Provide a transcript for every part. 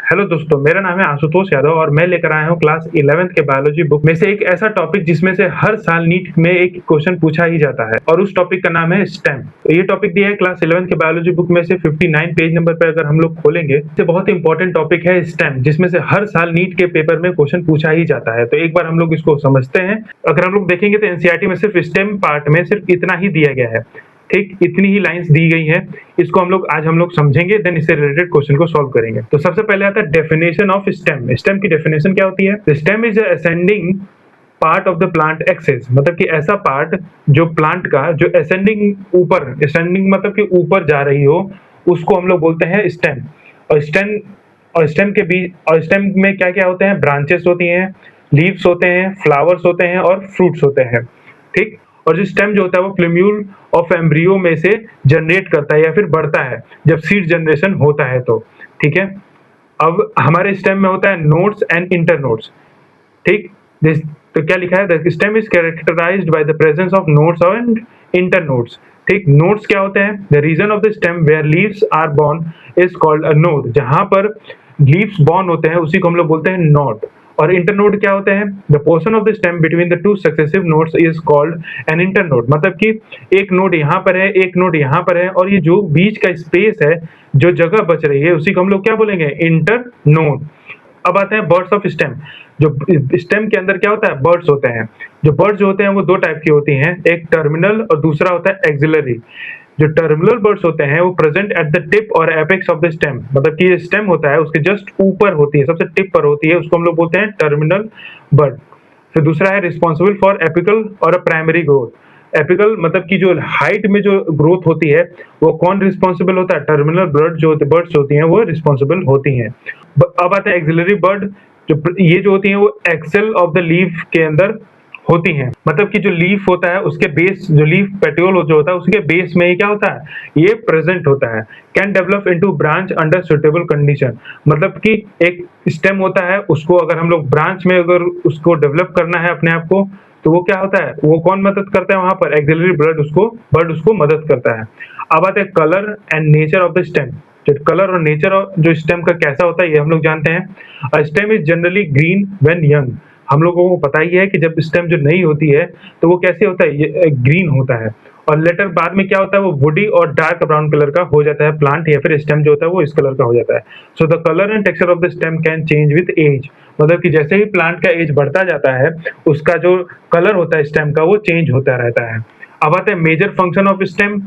Hello दोस्तों, मेरा नाम है आशुतोष यादव और मैं लेकर आया हूँ क्लास 11th के बायोलॉजी बुक में से एक ऐसा टॉपिक जिसमें से हर साल नीट में एक क्वेश्चन पूछा ही जाता है और उस टॉपिक का नाम है स्टेम। तो ये टॉपिक दिया है क्लास 11th के बायोलॉजी बुक में से 59 पेज नंबर पर अगर हम लोग खोलेंगे तो बहुत इंपॉर्टेंट टॉपिक है स्टेम, जिसमें से हर साल नीट के पेपर में क्वेश्चन पूछा ही जाता है। तो एक बार हम लोग इसको समझते हैं। अगर हम लोग देखेंगे तो एनसीईआरटी में सिर्फ स्टेम पार्ट में सिर्फ इतना ही दिया गया है, ठीक, इतनी ही लाइंस दी गई हैं। इसको आज हम लोग समझेंगे, देन इससे रिलेटेड क्वेश्चन को सॉल्व करेंगे। तो सबसे पहले आता है डेफिनेशन ऑफ स्टेम। स्टेम की डेफिनेशन क्या होती है? Stem is ascending part of the plant axis, मतलब कि ऐसा पार्ट जो प्लांट का जो असेंडिंग ऊपर, असेंडिंग मतलब कि ऊपर जा रही हो, उसको हम लोग बोलते हैं स्टेम। और स्टेम के बीच और स्टेम में क्या क्या होते हैं? ब्रांचेस होती हैं, लीव्स होते हैं, फ्लावर्स होते हैं और फ्रूट्स होते हैं, ठीक। और जो स्टेम जो होता है वो प्लूम्यूल ऑफ एम्ब्रियो में से जनरेट करता है या फिर बढ़ता है जब सीड जनरेशन होता है, तो ठीक है। अब हमारे स्टेम में होता है नोड्स एंड इंटरनोड्स, ठीक। तो क्या लिखा है? The stem is characterised by the presence of nodes and internodes, ठीक। नोड्स क्या होते हैं? The region of the stem where leaves are borne is called a node. जहां पर लीव्स बोर्न होते हैं उसी को हम लोग बोलते हैं नोड। और इंटरनोड क्या होते हैं? The portion of the stem between the two successive nodes is called an internode, मतलब कि एक नोड यहाँ पर है, एक नोड यहाँ पर है, और ये जो बीच का स्पेस है, जो जगह बच रही है, उसी को हम लोग क्या बोलेंगे? इंटरनोड। अब आते हैं बर्ड्स ऑफ स्टेम। जो स्टेम के अंदर क्या होता है? बर्ड्स होते हैं। जो बर्ड्स होते हैं वो दो टाइप की होती हैं, एक टर्मिनल और दूसरा होता है एक्सिलरी। जो टर्मिनल बर्ड्स होते हैं वो प्रेजेंट एट द टिप और एपेक्स ऑफ द स्टेम, मतलब कि ये स्टेम होता है उसके जस्ट ऊपर होती है, सबसे टिप पर होती है, उसको हम लोग बोलते हैं टर्मिनल बर्ड। फिर दूसरा है रिस्पॉन्सिबल फॉर एपिकल और प्राइमरी ग्रोथ। एपिकल मतलब कि जो हाइट में जो ग्रोथ होती है वो कौन रिस्पॉन्सिबल होता है? टर्मिनल बर्ड जो बर्ड्स होती हैं वो रिस्पॉन्सिबल होती हैं। अब आता है एक्सिलरी बर्ड। ये जो होती हैं वो एक्सेल ऑफ द लीफ के अंदर होती हैं, मतलब कि जो लीफ होता है उसके बेस, जो लीफ पेट्योल जो होता है उसके बेस में ही क्या होता है? ये प्रेजेंट होता है। Can develop into branch under suitable condition, मतलब कि एक स्टेम होता है, उसको अगर हम लोग ब्रांच में अगर उसको डेवलप करना है अपने आप को, तो वो क्या होता है? वो कौन मदद करता है वहां पर? एक्सिलरी बर्ड उसको मदद करता है। अब आते हैं colour and nature of the stem. जो कलर और नेचर जो स्टेम का कैसा होता है ये हम लोग जानते हैं। Stem is generally green when young. हम लोगों को पता ही है कि जब स्टेम जो नई होती है तो वो कैसे होता है? ये ग्रीन होता है। और लेटर बाद में क्या होता है? वो वुडी और डार्क ब्राउन कलर का हो जाता है प्लांट, या फिर स्टेम जो होता है वो इस कलर का हो जाता है। So the colour and texture of the stem can change with age, मतलब कि जैसे ही प्लांट का एज बढ़ता जाता है उसका जो कलर होता है स्टेम का वो चेंज होता रहता है। अब आते हैं major function of stem.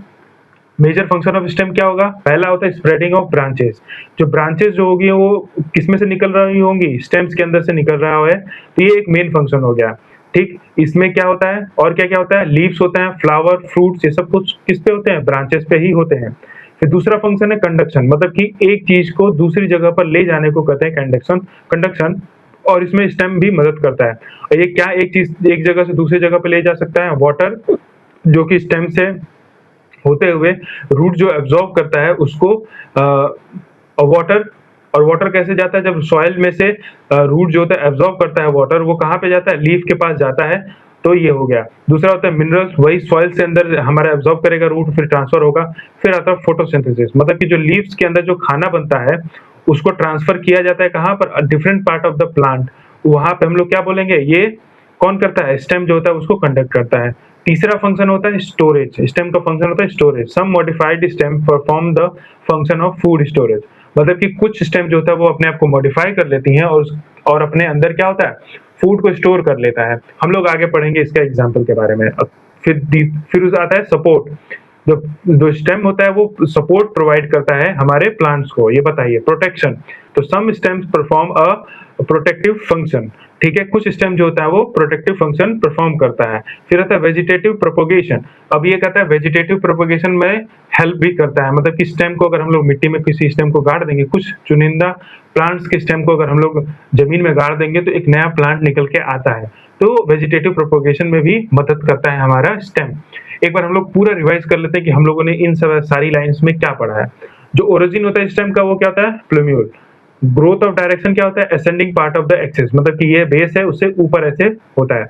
Major function of stem क्या होगा? पहला होता है स्प्रेडिंग ऑफ ब्रांचेस। जो ब्रांचेस जो होगी वो किस में से निकल रही होंगी? स्टेम्स के अंदर से निकल रहा है, तो ये एक मेन फंक्शन हो गया, ठीक। इसमें क्या होता है और क्या क्या होता है? लीव्स होते हैं, फ्लावर, फ्रूट्स, ये सब कुछ किस पे होते हैं? ब्रांचेस पे ही होते हैं। फिर दूसरा फंक्शन है कंडक्शन, मतलब कि एक चीज को दूसरी जगह पर ले जाने को कहते हैं कंडक्शन। और इसमें स्टेम भी मदद करता है। और ये क्या एक चीज एक जगह से दूसरी जगह पे ले जा सकता है? वाटर, जो कि स्टेम से होते हुए रूट जो एब्जॉर्ब करता है उसको वाटर। और वाटर कैसे जाता है? जब सॉइल में से रूट जो होता है एब्जॉर्ब करता है वाटर, वो कहाँ पे जाता है? लीफ के पास जाता है। तो ये हो गया। दूसरा होता है मिनरल्स, वही सॉइल से अंदर हमारा एब्जॉर्ब करेगा रूट, फिर ट्रांसफर होगा। फिर आता है फोटोसिंथेसिस, मतलब कि जो लीव्स के अंदर जो खाना बनता है उसको ट्रांसफर किया जाता है कहाँ पर? Different part of the plant. वहां पे हम लोग क्या बोलेंगे? ये कौन करता है? स्टेम जो होता है उसको कंडक्ट करता है। तीसरा फंक्शन होता है स्टोरेज। स्टेम का फंक्शन होता है storage. Some modified stem perform the function of food storage, मतलब कि कुछ स्टेम जो होता है वो अपने आप को मॉडिफाई कर लेती हैं और अपने अंदर क्या होता है? फूड को स्टोर कर लेता है। हम लोग आगे पढ़ेंगे इसका एग्जाम्पल के बारे में। फिर आता है सपोर्ट। जो स्टेम होता है वो सपोर्ट प्रोवाइड करता है हमारे प्लांट्स को। ये बताइए प्रोटेक्शन। तो some stems perform a protective function, ठीक है। कुछ स्टेम जो होता है वो प्रोटेक्टिव फंक्शन परफॉर्म करता है। फिर आता है वेजिटेटिव प्रोपोगेशन। अब ये कहता है वेजिटेटिव प्रोपोगेशन में हेल्प भी करता है, मतलब कि स्टेम को अगर हम लोग मिट्टी में किसी स्टेम को गाड़ देंगे, कुछ चुनिंदा प्लांट्स के स्टेम को अगर हम लोग जमीन में गाड़ देंगे तो एक नया प्लांट निकल के आता है। तो वेजिटेटिव प्रोपोगेशन में भी मदद करता है हमारा स्टेम। एक बार हम लोग पूरा रिवाइज कर लेते हैं कि हम लोगों ने इन सब सारी लाइंस में क्या पढ़ा है। जो ओरिजिन होता है स्टेम का वो क्या होता है? प्लूम्यूल। ग्रोथ ऑफ डायरेक्शन क्या होता है? Ascending part of the axis, मतलब कि ये बेस है उससे ऊपर ऐसे होता है।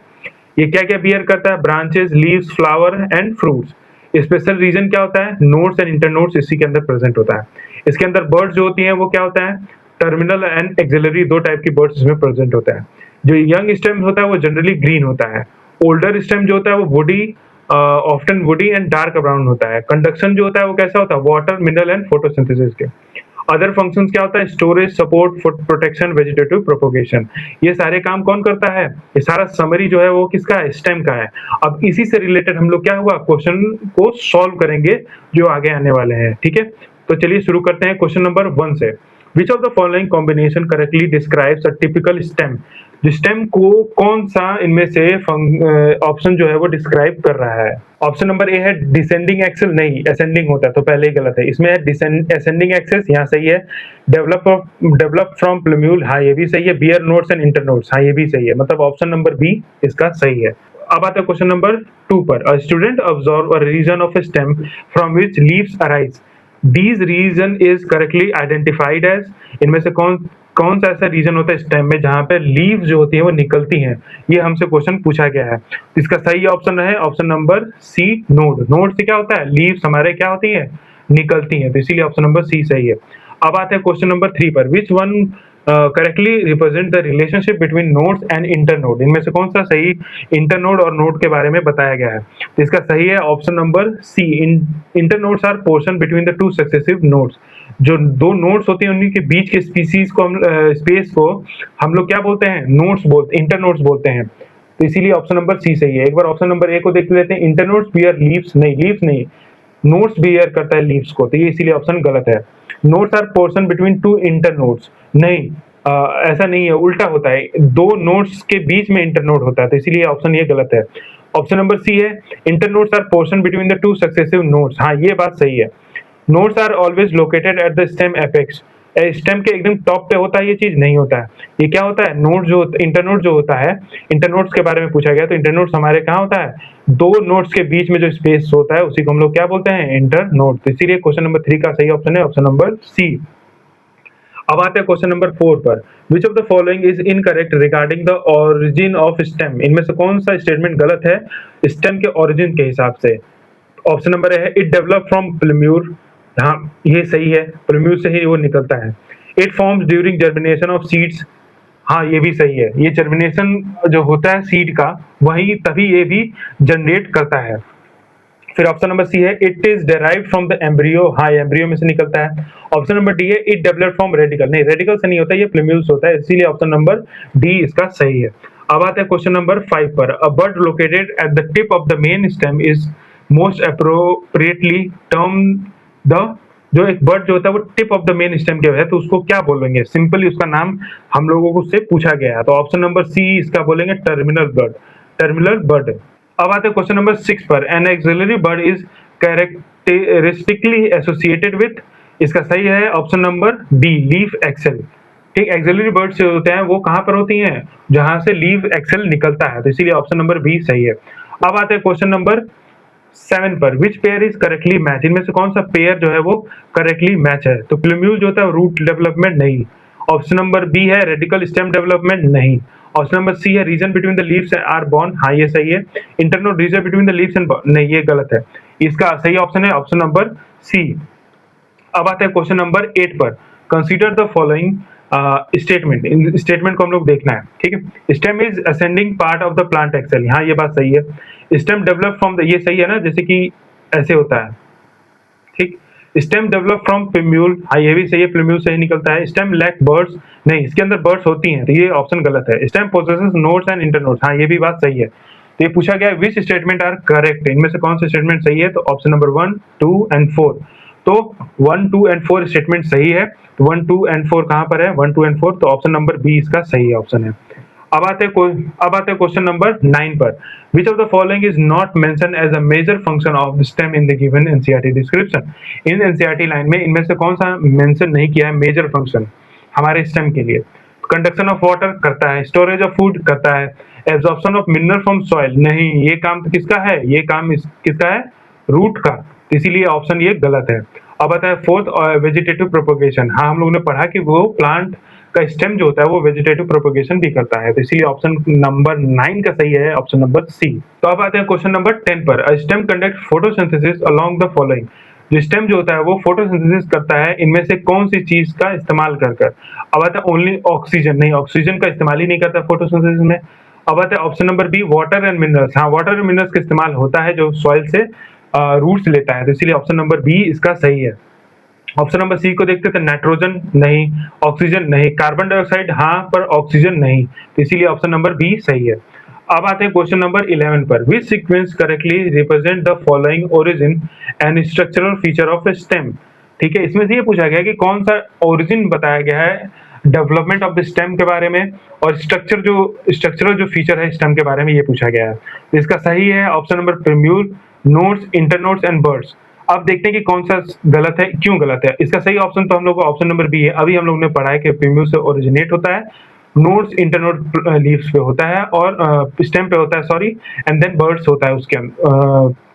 ये क्या क्या बियर करता है? Branches, leaves, flower and fruits. Special region क्या होता है? नोड्स एंड इंटरनोड्स इसी के अंदर प्रेजेंट होता है। इसके अंदर बर्ड्स जो होती हैं वो क्या होता है? टर्मिनल एंड एक्सिलरी, दो टाइप की बर्ड्स इसमें प्रेजेंट होता है। जो यंग स्टेम होता है वो जनरली ग्रीन होता है। ओल्डर स्टेम जो होता है वो woody, often woody and dark brown होता है। कंडक्शन जो होता है वो कैसा होता है, वाटर, मिनरल एंड फोटोसिंथेसिस के। अदर फंक्शंस क्या होता है, storage, support, food protection, vegetative propagation. ये सारे काम कौन करता है, ये सारा समरी जो है वो किसका है, स्टेम का है। अब इसी से रिलेटेड हम लोग क्या हुआ, क्वेश्चन को सॉल्व करेंगे जो आगे आने वाले हैं, ठीक है। तो चलिए शुरू करते हैं क्वेश्चन नंबर 1 से। विच of the following combination correctly describes a typical stem. जो स्टेम को कौन सा इनमें से ऑप्शन जो है वो डिस्क्राइब कर रहा है। ऑप्शन नंबर ए है डिसेंडिंग एक्सेल, नहीं असेंडिंग होता है तो पहले ही गलत है। इसमें है असेंडिंग एक्सेस, यहाँ सही है। डेवलप फ्रॉम प्लम्यूल, हाँ ये भी सही है। Bear nodes and inter nodes, हाँ ये भी सही है। मतलब ऑप्शन नंबर बी इसका सही है। अब आता है क्वेश्चन नंबर 2 पर। A student observe a region of a stem from which leaves arise. These region is correctly identified as, इनमें से कौन कौन सा ऐसा रीजन होता है स्टेम में जहां पे लीव जो होती है वो निकलती हैं। ये हमसे क्वेश्चन पूछा गया है। इसका सही ऑप्शन है option number C, node. Node से क्या होता है, लीव्स हमारे क्या होती है, निकलती हैं, तो इसीलिए ऑप्शन नंबर सी सही है। अब आते हैं क्वेश्चन नंबर 3 पर। Which one correctly represent the relationship between nodes and internode. इनमें से कौन सा सही इंटरनोड और नोड के बारे में बताया गया है। तो इसका सही है option number C. Internodes are portion between the two successive nodes. जो दो नोड्स होते हैं उन्हीं के बीच के स्पीसीज को स्पेस को हम लोग क्या बोलते हैं, नोड्स बोलते, इंटरनोड्स बोलते हैं। तो इसीलिए ऑप्शन नंबर सी सही है। एक बार ऑप्शन नंबर ए को देख लेते हैं। इंटरनोड्स बियर लीव्स, नहीं लीव्स नहीं, नोड्स बियर करता है लीव्स को, तो ये इसीलिए ऑप्शन गलत है। Nodes are portion between two internodes, नहीं ऐसा नहीं है, उल्टा होता है। दो नोड्स के बीच में इंटरनोड होता है, तो इसीलिए ऑप्शन ये गलत है। ऑप्शन नंबर सी है internodes are portion between the two successive nodes, हाँ ये बात सही है। Nodes are always located at the stem apex, stem के एकदम टॉप पे होता है, ये चीज नहीं होता है। ये क्या होता है, नोड जो इंटरनोड जो होता है, इंटरनोड्स के बारे में पूछा गया, तो इंटरनोड्स हमारे कहाँ होता है, दो नोड्स के बीच में जो स्पेस होता है उसी को हम लोग क्या बोलते हैं, इंटरनोड। तो इसीलिए क्वेश्चन नंबर 3 का सही ऑप्शन है ऑप्शन नंबर सी। अब आते हैं क्वेश्चन नंबर 4 पर। Which of the following is incorrect regarding the origin of stem. इनमें से कौन सा स्टेटमेंट गलत है स्टेम के ओरिजिन के हिसाब से। ऑप्शन नंबर है इट डेवलप फ्रॉम प्लम्यूर, हाँ ये सही है, प्लम्यूर से ही वो निकलता है। It forms during germination of seeds, हाँ ये भी सही है। ये जर्मिनेशन जो होता है सीड का, वही तभी ये भी जनरेट करता है। फिर ऑप्शन नंबर सी है it is derived from the embryo, हाँ एम्ब्रियो में से निकलता है। ऑप्शन नंबर डी है इट डेवलप्ड फ्रॉम रेडिकल, नहीं रेडिकल से नहीं होता, ये प्लम्यूल्स होता है, इसीलिए ऑप्शन नंबर डी इसका सही है। अब आते हैं क्वेश्चन नंबर 5 पर। A bird located at the tip of the main stem is most appropriately term the, जो एक बर्ड जो होता है वो tip of the main stem के है, तो उसको क्या बोलेंगे, सिंपली उसका नाम हम लोगों को उससे पूछा गया है, तो ऑप्शन नंबर सी इसका बोलेंगे टर्मिनल बर्ड, टर्मिनल बर्ड। अब आते हैं क्वेश्चन नंबर 6 पर। An axillary bud is characteristically associated with, इसका सही है option number B, leaf axil. ठीक, एक्सिलरी बर्ड से होते हैं वो कहां पर होती हैं, जहां से लीफ एक्सेल निकलता है, तो इसीलिए ऑप्शन नंबर बी सही है। अब आते हैं क्वेश्चन नंबर 7 पर। Which pair is correctly match, इनमें से कौन सा पेयर जो है वो करेक्टली मैच है। तो प्लम्यूल जो होता है रूट डेवलपमेंट, नहीं। ऑप्शन नंबर बी है रेडिकल स्टेम डेवलपमेंट, नहीं। ऑप्शन नंबर सी है region between the leaves are borne, हाँ ये सही है। Internode region between the leaves and, नहीं ये गलत है। इसका सही ऑप्शन है ऑप्शन नंबर सी। अब आते हैं क्वेश्चन नंबर 8 पर। कंसीडर द फॉलोइंग स्टेटमेंट, इन स्टेटमेंट को हम लोग देखना है, ठीक है। Stem is ascending part of the plant axis, हाँ ये बात सही है। स्टेम डेवलप फ्रॉम द, ये सही है ना, जैसे कि ऐसे होता है, ठीक। स्टेम डेवलप फ्रॉम प्लम्यूल, हाँ ये भी सही है, प्लम्यूल से ही निकलता है। स्टेम लैक बर्ड्स, नहीं इसके अंदर बर्ड्स होती हैं, तो ये ऑप्शन गलत है। Stem possesses nodes and internodes, हाँ ये भी बात सही है। तो ये पूछा गया विच स्टेटमेंट आर करेक्ट, इनमें से कौन सा स्टेटमेंट सही है, तो ऑप्शन नंबर 1, 2 एंड 4। तो 1, 2 एंड 4 स्टेटमेंट सही है। 1, 2 एंड 4 कहां पर है, 1, 2 एंड 4, तो ऑप्शन नंबर बी इसका सही ऑप्शन है। अब आते हैं क्वेश्चन नंबर 9 पर। Which of the following is not mention as a major function of the stem in the given NCERT description. इन एनसीईआरटी लाइन में इनमें से कौन सा मेंशन नहीं किया है मेजर फंक्शन हमारे स्टेम के लिए। कंडक्शन ऑफ वाटर करता है, स्टोरेज ऑफ फूड करता है, absorption of mineral from soil, नहीं ये काम तो किसका है, ये काम किसका है, रूट का, इसीलिए ऑप्शन ये गलत है। अब आता है 4th वेजिटेटिव प्रोपोगेशन, हाँ हम लोगों ने पढ़ा कि वो प्लांट का स्टेम जो होता है वो वेजिटेटिव प्रोपोगेशन भी करता है, तो इसीलिए ऑप्शन नंबर 9 का सही है ऑप्शन नंबर सी। तो अब आते हैं क्वेश्चन नंबर 10 पर। A stem conduct photosynthesis along the following. जो स्टेम जो होता है वो फोटोसिंथेसिस करता है इनमें से कौन सी चीज का इस्तेमाल कर कर। अब आता है ओनली ऑक्सीजन, नहीं ऑक्सीजन का इस्तेमाल ही नहीं करता फोटोसिंथेसिस में। अब आता है option number B water and minerals, हाँ वाटर एंड मिनरल्स का इस्तेमाल होता है जो सॉइल से रूट्स लेता है, तो इसीलिए ऑप्शन नंबर बी इसका सही है। ऑप्शन नंबर सी को देखते थे, नाइट्रोजन नहीं, ऑक्सीजन नहीं, कार्बन डाइऑक्साइड हाँ पर ऑक्सीजन नहीं, तो इसीलिए ऑप्शन नंबर बी सही है। अब आते हैं क्वेश्चन नंबर 11 पर, विच sequence correctly represent the following origin and structural feature of a stem. ठीक है, इसमें से ये पूछा गया कि कौन सा ओरिजिन बताया गया है डेवलपमेंट ऑफ द स्टेम के बारे में, और स्ट्रक्चरल जो फीचर है स्टेम के बारे में ये पूछा गया है। तो इसका सही है ऑप्शन नंबर प्रिम्यूल, नोड्स, इंटरनोड्स एंड बर्ड्स। अब देखते हैं कि कौन सा गलत है, क्यों गलत है। इसका सही ऑप्शन तो हम लोग को ऑप्शन नंबर बी है। अभी हम लोग ने पढ़ा है कि प्रीम्यूल से ओरिजिनेट होता है, नोड्स इंटरनोड लीव्स पे होता है और स्टेम पे होता है सॉरी, एंड देन बर्ड्स होता है उसके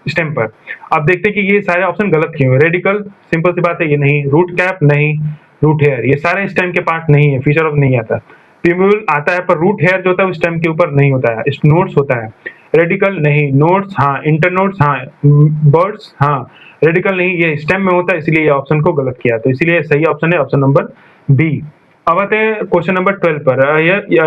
स्टेम पर। अब देखते हैं कि ये सारे ऑप्शन गलत क्यों है। रेडिकल, सिंपल सी बात है ये नहीं, रूट कैप नहीं, रूट हेयर, ये सारे स्टेम के पार्ट नहीं है, फीचर ऑफ नहीं आता। प्रीम्यूल आता है पर रूट हेयर जो होता है वो स्टेम के ऊपर नहीं होता है, नोड्स होता है। रेडिकल नहीं, नोड्स हाँ, इंटरनोड्स हाँ, बर्ड्स हाँ, रेडिकल नहीं, ये स्टेम में होता है, इसलिए ये ऑप्शन को गलत किया, तो इसीलिए सही ऑप्शन है ऑप्शन नंबर बी। अब आते हैं क्वेश्चन नंबर 12 पर,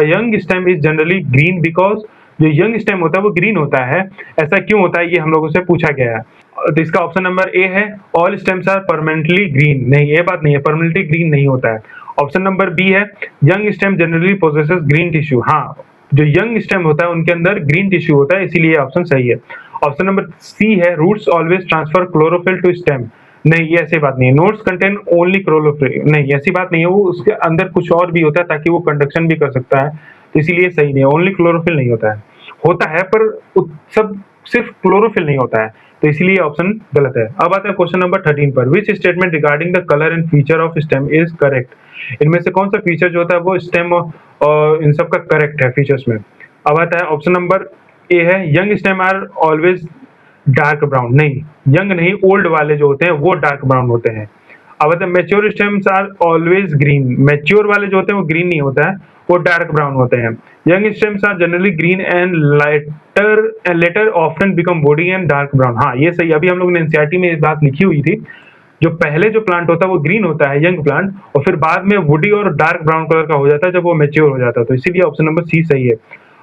young stem is generally green because, जो यंग स्टेम होता है वो ग्रीन होता है, ऐसा क्यों होता है ये हम लोगों से पूछा गया है। तो इसका ऑप्शन नंबर ए है, all stems are permanently green, नहीं ये बात नहीं है, परमानेंटली ग्रीन नहीं होता है। ऑप्शन नंबर बी है, young stem generally possesses green tissue, हाँ जो यंग स्टेम होता है उनके अंदर ग्रीन टिश्यू होता है, इसीलिए ऑप्शन सही है। ऑप्शन नंबर सी है, roots always transfer chlorophyll to stem, नहीं ये ऐसी बात नहीं है। नोट्स कंटेन ओनली क्लोरोफिल, नहीं ऐसी बात नहीं है, वो उसके अंदर कुछ और भी होता है ताकि वो कंडक्शन भी कर सकता है, तो इसीलिए सही नहीं है, ओनली क्लोरोफिल नहीं होता है, होता है पर सब सिर्फ क्लोरोफिल नहीं होता है, तो इसीलिए ऑप्शन गलत है। अब आता है क्वेश्चन नंबर 13 पर, which statement regarding the colour and feature of stem is correct. इनमें से कौन सा फीचर जो होता है वो स्टेम और इन सब का करेक्ट है फीचर्स में। अब आता है ऑप्शन नंबर ए है, young stem are always dark brown, नहीं यंग नहीं, ओल्ड वाले जो होते हैं वो डार्क ब्राउन होते हैं। अब आता है mature stems are always green, mature वाले जो होते हैं वो ग्रीन नहीं होता है, वो डार्क ब्राउन होते हैं। Young stems are generally green and later often become woody and dark brown, हाँ ये सही। अभी हम लोग ने एनसीईआरटी में ये बात लिखी हुई थी, जो पहले जो प्लांट होता है वो ग्रीन होता है यंग प्लांट, और फिर बाद में वुडी और डार्क ब्राउन कलर का हो जाता है जब वो मैच्योर हो जाता है, तो इसीलिए ऑप्शन नंबर सी सही है।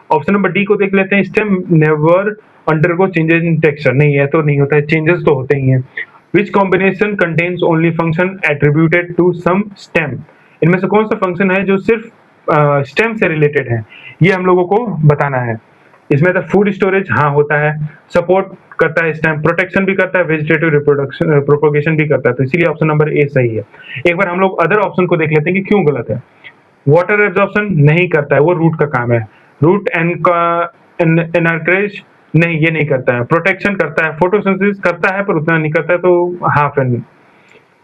ऑप्शन नंबर डी को देख लेते हैं, stem never undergo changes in texture, नहीं है तो नहीं होता है, चेंजेस तो होते ही हैं। Which combination contains only function attributed to some stem, इनमें से कौन सा फंक्शन है जो सिर्फ स्टेम से रिलेटेड है, ये हम लोगों को बताना है। इसमें तो फूड स्टोरेज हाँ होता है, सपोर्ट करता है स्टेम, प्रोटेक्शन भी करता है, वेजिटेटिव रिप्रोडक्शन प्रोपोगेशन भी करता है, तो इसीलिए ऑप्शन नंबर ए सही है। एक बार हम लोग अदर ऑप्शन को देख लेते हैं कि क्यों गलत है। वाटर एब्जॉर्प्शन नहीं करता है, वो रूट का काम है। रूट एनकरेज नहीं, ये नहीं करता है। प्रोटेक्शन करता है, फोटोसिंथेसिस करता है पर उतना नहीं करता है, तो हाफ एंड।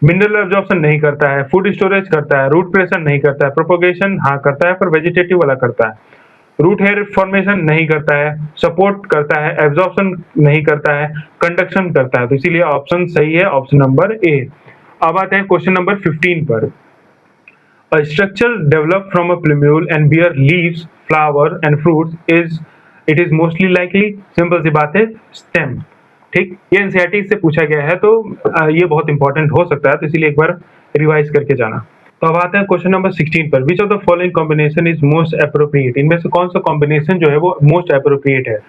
मिनरल एब्जॉर्प्शन नहीं करता है, फूड स्टोरेज करता है, रूट प्रेशर नहीं करता है, प्रोपोगेशन हाँ करता है पर वेजिटेटिव वाला करता है, रूट हेयर फॉर्मेशन नहीं करता है, सपोर्ट करता है, एब्जॉर्प्शन नहीं करता है, कंडक्शन करता है, तो इसीलिए ऑप्शन सही है ऑप्शन नंबर ए। अब आते हैं क्वेश्चन नंबर 15 पर, A structure developed from a plumule and bear leaves, flower and fruits it is mostly likely, simple सी बात है स्टेम। ठीक, ये एनसीईआरटी से पूछा गया है तो ये बहुत इंपॉर्टेंट हो सकता है, तो इसीलिए एक बार रिवाइज करके जाना। तो अब आते हैं क्वेश्चन नंबर 16 पर, which of the following combination is most appropriate, इनमें से कौन सा कॉम्बिनेशन जो है वो मोस्ट एप्रोप्रिएट है।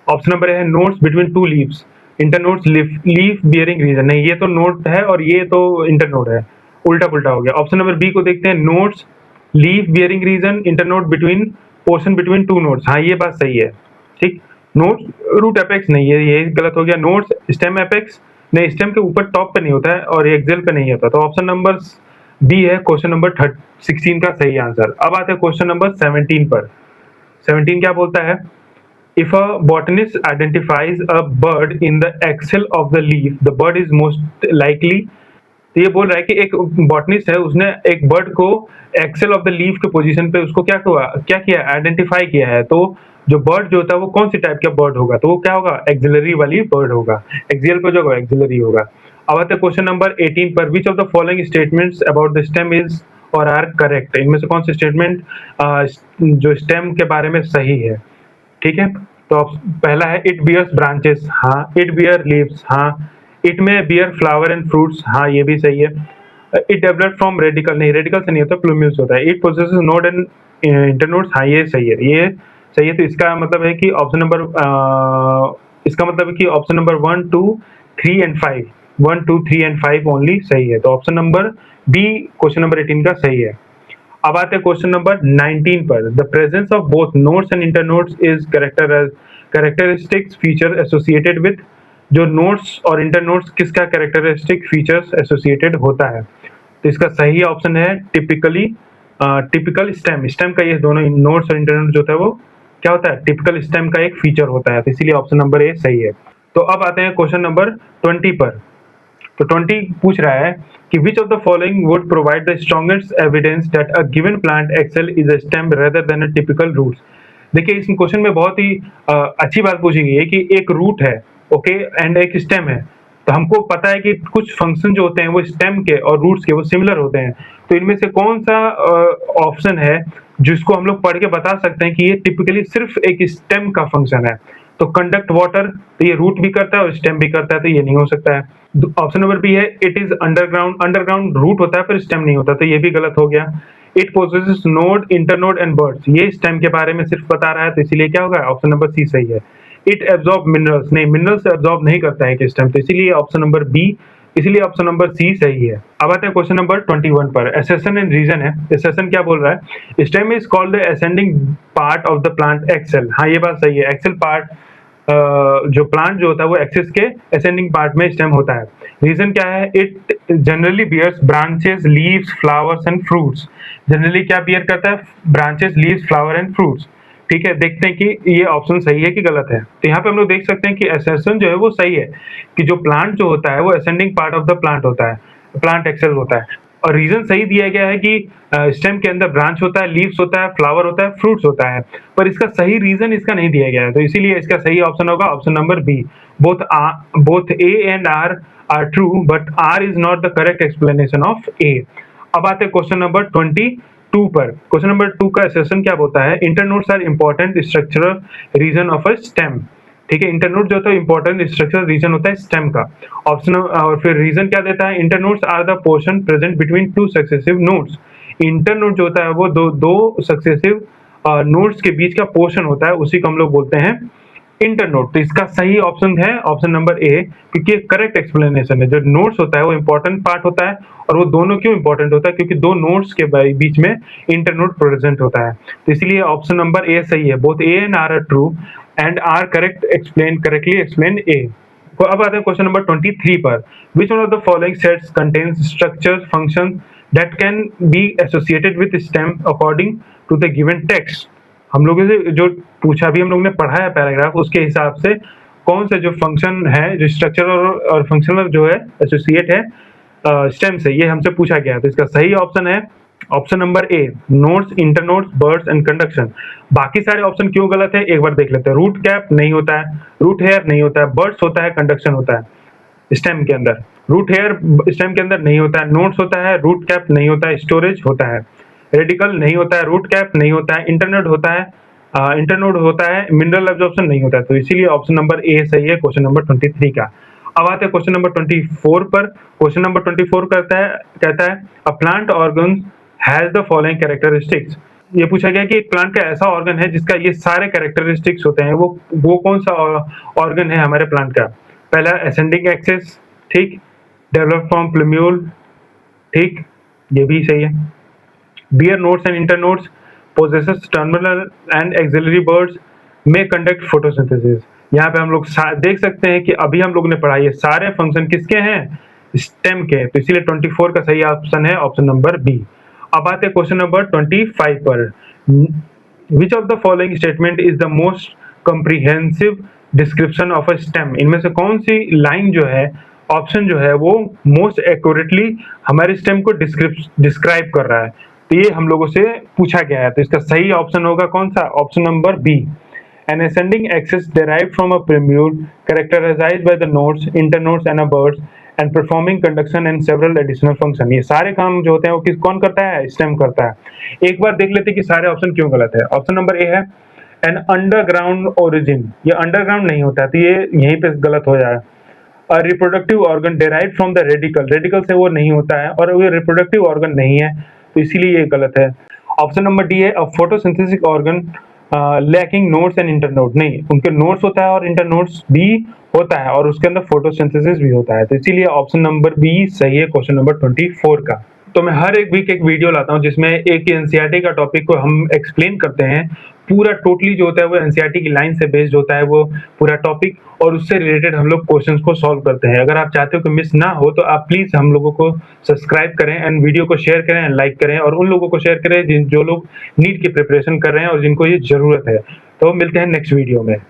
ऑप्शन नंबर है, nodes between two leaves, internodes leaf bearing region, नहीं ये तो नोड है और ये तो इंटरनोड है, उल्टा पुल्टा हो गया। ऑप्शन नंबर बी को देखते हैं, nodes leaf bearing region internode between portion between two nodes, हाँ ये बात सही है। ठीक, नोड्स रूट एपेक्स नहीं है, ये गलत हो गया। नोड्स स्टेम एपेक्स नहीं, स्टेम के ऊपर टॉप पे नहीं होता है और ये एक्सेल पे नहीं होता, तो ऑप्शन नंबर बी है क्वेश्चन नंबर 16 का सही आंसर। अब आते हैं क्वेश्चन नंबर 17 पर। 17 क्या बोलता है, if a botanist identifies a bud in the axil of the leaf the bud is most likely, तो ये बोल रहा है कि एक बॉटनिस्ट है, उसने एक बर्ड को एक्सेल ऑफ द लीफ के पोजीशन पे उसको क्या किया आइडेंटिफाई किया है, तो जो बर्ड जो होता है वो कौन सी टाइप का बर्ड होगा, तो वो क्या होगा, एक्सिलरी वाली बर्ड होगा, एक्सियल पे जो होगा एक्सिलरी होगा। अब आते हैं क्वेश्चन नंबर 18 पर, which of the following statements about the stem is और आर करेक्ट, इनमें से कौन से स्टेटमेंट जो स्टेम के बारे में सही है। ठीक है, तो पहला है, इट बियर्स ब्रांचेस, हाँ, इट बियर लीव्स, हाँ, इट में बियर फ्लावर एंड फ्रूट्स, हाँ ये भी सही है। इट डेवलप फ्रॉम रेडिकल, नहीं रेडिकल से नहीं होता, प्लूम्यूल्स होता है। It possesses node and internodes, हाँ ये सही है, ये सही है। तो इसका मतलब है कि ऑप्शन नंबर इसका मतलब है कि option number 1 2 3 and 5, 1 2 3 and 5 only सही है। तो option number B question number 18 का सही है। अब आते हैं क्वेश्चन नंबर 19 पर। The presence of both nodes and internodes is characteristics feature associated with, जो नोड्स और इंटरनोड्स किसका कैरेक्टरिस्टिक फीचर्स एसोसिएटेड होता है? तो इसका सही ऑप्शन है टिपिकल स्टेम। स्टेम का ये दोनों नोड्स और इंटरनोड्स जो होता है वो क्या होता है? टिपिकल स्टेम का एक फीचर होता है। तो इसीलिए ऑप्शन नंबर ए सही है। तो अब आते हैं क्वेश्चन नंबर 20 पर। तो 20 पूछ रहा है कि which of the following would provide the strongest evidence that a given plant axis is a stem rather than a typical roots. देखिए इस क्वेश्चन में बहुत ही अच्छी बात पूछी गई है कि एक रूट है, ओके, एंड एक स्टेम है। तो हमको पता है कि कुछ फंक्शन जो होते हैं वो स्टेम के और रूट्स के वो सिमिलर होते हैं। तो इनमें से कौन सा ऑप्शन है जिसको हम लोग पढ़ के बता सकते हैं कि ये टिपिकली सिर्फ एक स्टेम का फंक्शन है? तो कंडक्ट वाटर, तो ये रूट भी करता है और स्टेम भी करता है, तो ये नहीं हो सकता है। ऑप्शन नंबर बी है it is underground, underground root होता है पर स्टेम नहीं होता, तो ये भी गलत हो गया। It possesses node, internode and birds, ये स्टेम के बारे में सिर्फ बता रहा है, तो इसीलिए क्या होगा? ऑप्शन नंबर सी सही है। इट एब्जॉर्ब मिनरल्स, नहीं मिनरल्स एब्जॉर्ब नहीं करता है कि स्टेम, तो इसीलिए ऑप्शन नंबर बी, इसलिए ऑप्शन नंबर सी सही है। अब आते हैं क्वेश्चन नंबर 21 पर। एसेशन एंड रीजन है। एसेशन क्या बोल रहा है? Stem is called the ascending part of the plant axis, हाँ ये बात सही है। एक्सेल पार्ट जो प्लांट जो होता है वो एक्सिस के असेंडिंग पार्ट में स्टेम होता है। रीजन क्या है? It generally bears branches, leaves, flowers and fruits. Generally क्या बियर करता है? Branches, leaves, flower and fruits. ठीक है, देखते हैं कि ये ऑप्शन सही है कि गलत है। तो यहाँ पे हम लोग देख सकते हैं कि एसेशन जो है वो सही है, कि जो प्लांट जो होता है वो ascending part of the plant होता है, प्लांट एक्सेल होता है। और रीजन सही दिया गया है कि स्टेम के अंदर ब्रांच होता है, लीव्स होता है, फ्लावर होता है, फ्रूट्स होता है, पर इसका सही रीजन इसका नहीं दिया गया है। तो इसीलिए इसका सही ऑप्शन होगा option number B. Both A and R true but R is not the correct explanation of A. अब आते हैं क्वेश्चन नंबर 22 पर। क्वेश्चन नंबर 2 का सेशन क्या होता है? Internodes are important structural region of a stem. ठीक है, इंटरनोड जो होता है इंपॉर्टेंट स्ट्रक्चरल रीजन होता है स्टेम का। ऑप्शन और फिर रीजन क्या देता है? Internodes are the portion present between two successive nodes. Internode जो होता है वो दो सक्सेसिव नोड्स के बीच का पोर्शन होता है, उसी को हम लोग बोलते हैं इंटरनोड। तो इसका सही ऑप्शन है ऑप्शन नंबर ए, क्योंकि करेक्ट एक्सप्लेनेशन है। जो नोड्स होता है वो इंपॉर्टेंट पार्ट होता है, और वो दोनों क्यों इंपॉर्टेंट होता है? क्योंकि दो नोड्स के बीच में इंटरनोड प्रेजेंट होता है। तो इसलिए ऑप्शन नंबर ए सही है। Both A and R true and R correctly explain A. तो अब आते हैं क्वेश्चन नंबर 23 पर। Which one of the following sets contains structure function that can be associated with stem according to the given text? हम लोगों से जो पूछा भी हम लोग ने पढ़ा है पैराग्राफ, उसके हिसाब से कौन सा जो फंक्शन है, जो स्ट्रक्चर और फंक्शनल जो है एसोसिएट है स्टेम से, ये हमसे पूछा गया है। तो इसका सही ऑप्शन है option number A, nodes, internodes, birds and conduction. बाकी सारे ऑप्शन क्यों गलत है एक बार देख लेते हैं। रूट कैप नहीं होता है, रूट हेयर नहीं होता है, बर्ड्स होता है, कंडक्शन होता है स्टेम के अंदर, रूट हेयर स्टेम के अंदर नहीं होता है, नोड्स होता है, रूट कैप नहीं होता है, स्टोरेज होता है, रेडिकल नहीं होता है, रूट कैप नहीं होता है, इंटरनोड होता है, इंटरनोड होता है, मिनरल एब्जॉर्प्शन नहीं होता है। तो इसीलिए ऑप्शन नंबर ए सही है क्वेश्चन नंबर 23 का। अब आते हैं क्वेश्चन नंबर 24 पर। क्वेश्चन नंबर 24 कहता है a plant organ has the following characteristics. ये पूछा गया कि एक प्लांट का ऐसा ऑर्गन है जिसका ये सारे कैरेक्टरिस्टिक्स होते हैं, वो कौन सा ऑर्गन है हमारे प्लांट का? पहला असेंडिंग एक्सिस, ठीक, डेवलप फ्रॉम प्लूम्यूल, ठीक, ये भी सही है। Bear nodes and internodes, possesses terminal and auxiliary birds, may conduct photosynthesis। यहाँ पे हम लोग देख सकते हैं कि अभी हम लोग ने पढ़ा ये सारे फंक्शन किसके हैं? स्टेम के। तो इसीलिए 24 का सही ऑप्शन है ऑप्शन नंबर बी। अब आते हैं क्वेश्चन नंबर 25 पर। Which of the following statement is the most comprehensive description of a stem? इनमें से कौन सी लाइन जो है, ऑप्शन जो है वो मोस्ट एक्यूरेटली हमारे स्टेम को डिस्क्राइब कर रहा है? तो ये हम लोगों से पूछा गया है। तो इसका सही ऑप्शन होगा कौन सा? Option number B. An ascending axis derived from a plumule characterized by the nodes, internodes and a birds and performing conduction and several additional function। ये सारे काम जो होते हैं वो कौन करता है? स्टेम करता है। एक बार देख लेते हैं कि सारे ऑप्शन क्यों गलत है। ऑप्शन नंबर ए है एन अंडरग्राउंड ओरिजिन, ये अंडरग्राउंड नहीं होता है, तो ये यहीं पे गलत हो जाएगा। A reproductive organ derived from the radical, radical से वो नहीं होता है और वो रिप्रोडक्टिव ऑर्गन नहीं है, तो इसीलिए ये गलत है। ऑप्शन नंबर डी है a photosynthesis organ lacking nodes and internode, नहीं, उनके नोड्स होता है और इंटरनोड्स भी होता है और उसके अंदर फोटोसिंथेसिस भी होता है, तो इसीलिए ऑप्शन नंबर बी सही है क्वेश्चन नंबर 24 का। तो मैं हर एक वीक एक वीडियो लाता हूँ जिसमें एक एनसीईआरटी का टॉपिक को हम एक्सप्लेन करते हैं, पूरा टोटली जो होता है वो एनसीईआरटी की लाइन से बेस्ड होता है वो पूरा टॉपिक, और उससे रिलेटेड हम लोग क्वेश्चंस को सॉल्व करते हैं। अगर आप चाहते हो कि मिस ना हो तो आप प्लीज हम लोगों को सब्सक्राइब करें एंड वीडियो को शेयर करें एंड लाइक करें, और उन लोगों को शेयर करें जो लोग नीट की प्रिपरेशन कर रहे हैं और जिनको ये जरूरत है। तो मिलते हैं नेक्स्ट वीडियो में।